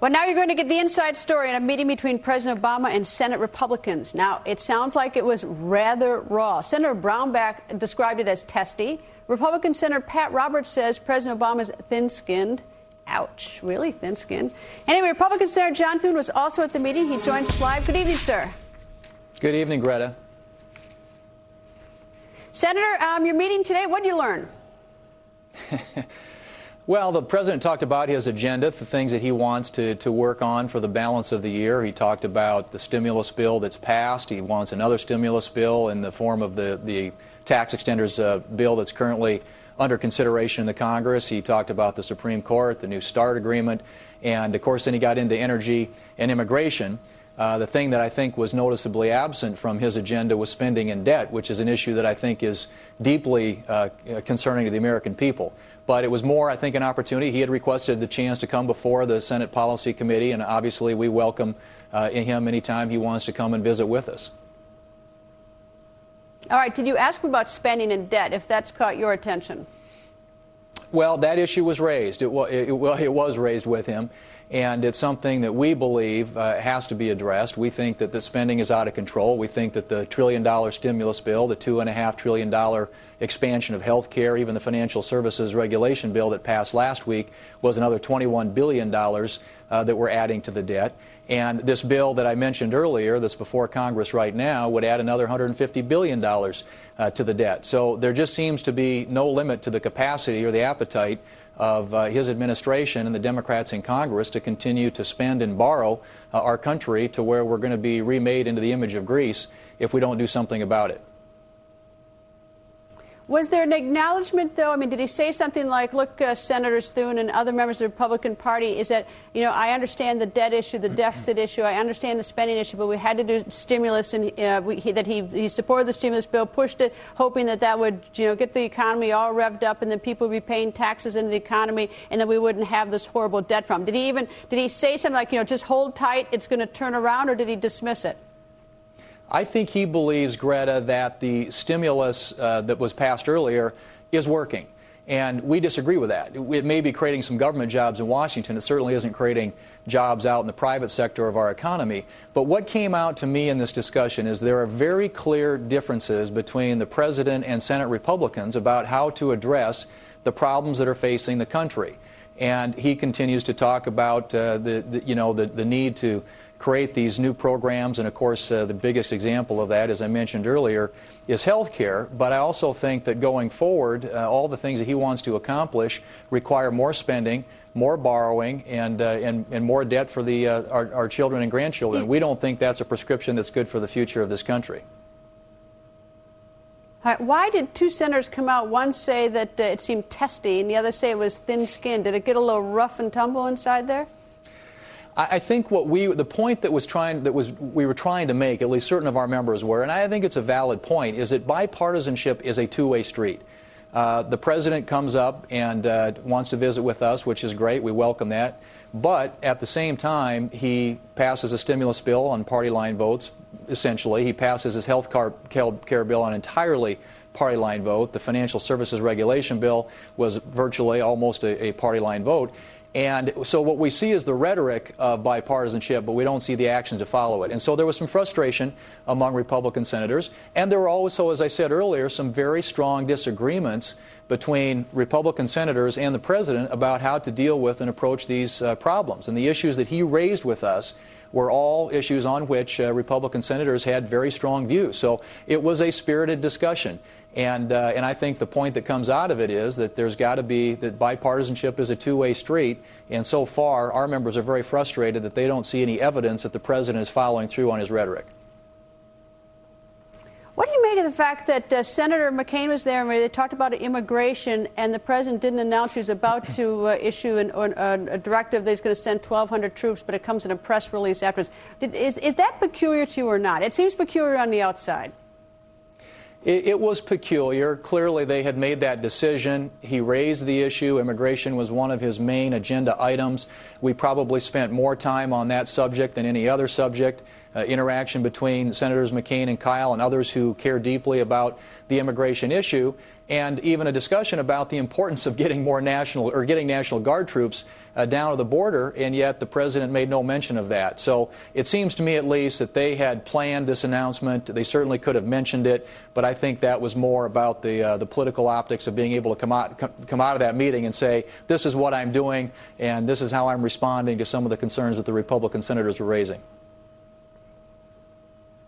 Well, now you're going to get the inside story on a meeting between President Obama and Senate Republicans. Now, it sounds like it was rather raw. Senator Brownback described it as testy. Republican Senator Pat Roberts says President Obama's thin-skinned. Ouch, really thin-skinned. Anyway, Republican Senator John Thune was also at the meeting. He joins us live. Good evening, sir. Good evening, Greta. Senator, your meeting today, what did you learn? Well, the president talked about his agenda, the things that he wants to work on for the balance of the year. He talked about the stimulus bill that's passed. He wants another stimulus bill in the form of the tax extenders bill that's currently under consideration in the Congress. He talked about the Supreme Court, the New START agreement, and of course then he got into energy and immigration. The thing that I think was noticeably absent from his agenda was spending and debt, which is an issue that I think is deeply concerning to the American people. But it was more, I think, an opportunity. He had requested the chance to come before the Senate Policy Committee, and obviously we welcome him anytime he wants to come and visit with us. All right. Did you ask him about spending and debt, if that's caught your attention? Well, that issue was raised. It was raised with him, and it's something that we believe has to be addressed. We think that the spending is out of control. We think that the $1 trillion stimulus bill, the $2.5 trillion expansion of health care, even the financial services regulation bill that passed last week was another $21 billion that we're adding to the debt. And this bill that I mentioned earlier that's before Congress right now would add another $150 billion to the debt. So there just seems to be no limit to the capacity or the appetite of his administration and the Democrats in Congress to continue to spend and borrow our country to where we're going to be remade into the image of Greece if we don't do something about it. Was there an acknowledgement, though? I mean, did he say something like, look, Senators Thune and other members of the Republican Party, is that, you know, I understand the debt issue, the deficit issue, I understand the spending issue, but we had to do stimulus, and he supported the stimulus bill, pushed it, hoping that that would, you know, get the economy all revved up, and then people would be paying taxes into the economy, and then we wouldn't have this horrible debt problem. Did he say something like, you know, just hold tight, it's going to turn around, or did he dismiss it? I think he believes, Greta, that the stimulus that was passed earlier is working. And we disagree with that. It may be creating some government jobs in Washington. It certainly isn't creating jobs out in the private sector of our economy. But what came out to me in this discussion is there are very clear differences between the President and Senate Republicans about how to address the problems that are facing the country. And he continues to talk about the need to create these new programs, and of course the biggest example of that, as I mentioned earlier, is health care. But I also think that going forward, all the things that he wants to accomplish require more spending, more borrowing, and more debt for our children and grandchildren. We don't think that's a prescription that's good for the future of this country. Why did two senators come out, one say that it seemed testy and the other say it was thin-skinned? Did it get a little rough and tumble inside there? I think the point that we were trying to make, at least certain of our members were, and I think it's a valid point, is that bipartisanship is a two-way street. The president comes up and wants to visit with us, which is great. We welcome that. But at the same time, he passes a stimulus bill on party line votes, essentially. He passes his health care bill on entirely party line vote. The financial services regulation bill was virtually almost a party line vote. And so what we see is the rhetoric of bipartisanship, but we don't see the action to follow it. And so there was some frustration among Republican senators. And there were also, as I said earlier, some very strong disagreements between Republican senators and the president about how to deal with and approach these problems. And the issues that he raised with us were all issues on which Republican senators had very strong views. So it was a spirited discussion. And I think the point that comes out of it is that there's got to be that bipartisanship is a two-way street. And so far, our members are very frustrated that they don't see any evidence that the president is following through on his rhetoric. What do you make of the fact that Senator McCain was there and they talked about immigration, and the president didn't announce he was about to issue a directive that he's going to send 1,200 troops, but it comes in a press release afterwards? Is that peculiar to you or not? It seems peculiar on the outside. It was peculiar. Clearly, they had made that decision. He raised the issue. Immigration was one of his main agenda items. We probably spent more time on that subject than any other subject. interaction between Senators McCain and Kyle and others who care deeply about the immigration issue, and even a discussion about the importance of getting getting National Guard troops down to the border, and yet the president made no mention of that. So it seems to me, at least, that they had planned this announcement. They certainly could have mentioned it, but I think that was more about the political optics of being able to come out of that meeting and say, this is what I'm doing, and this is how I'm responding to some of the concerns that the Republican senators were raising.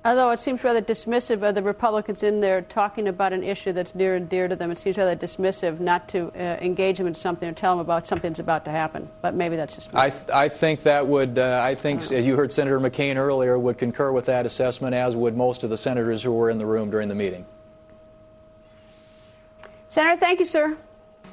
Although it seems rather dismissive of the Republicans in there talking about an issue that's near and dear to them, it seems rather dismissive not to engage them in something or tell them about something that's about to happen. But maybe that's just me. I think that would, as you heard Senator McCain earlier, would concur with that assessment, as would most of the senators who were in the room during the meeting. Senator, thank you, sir.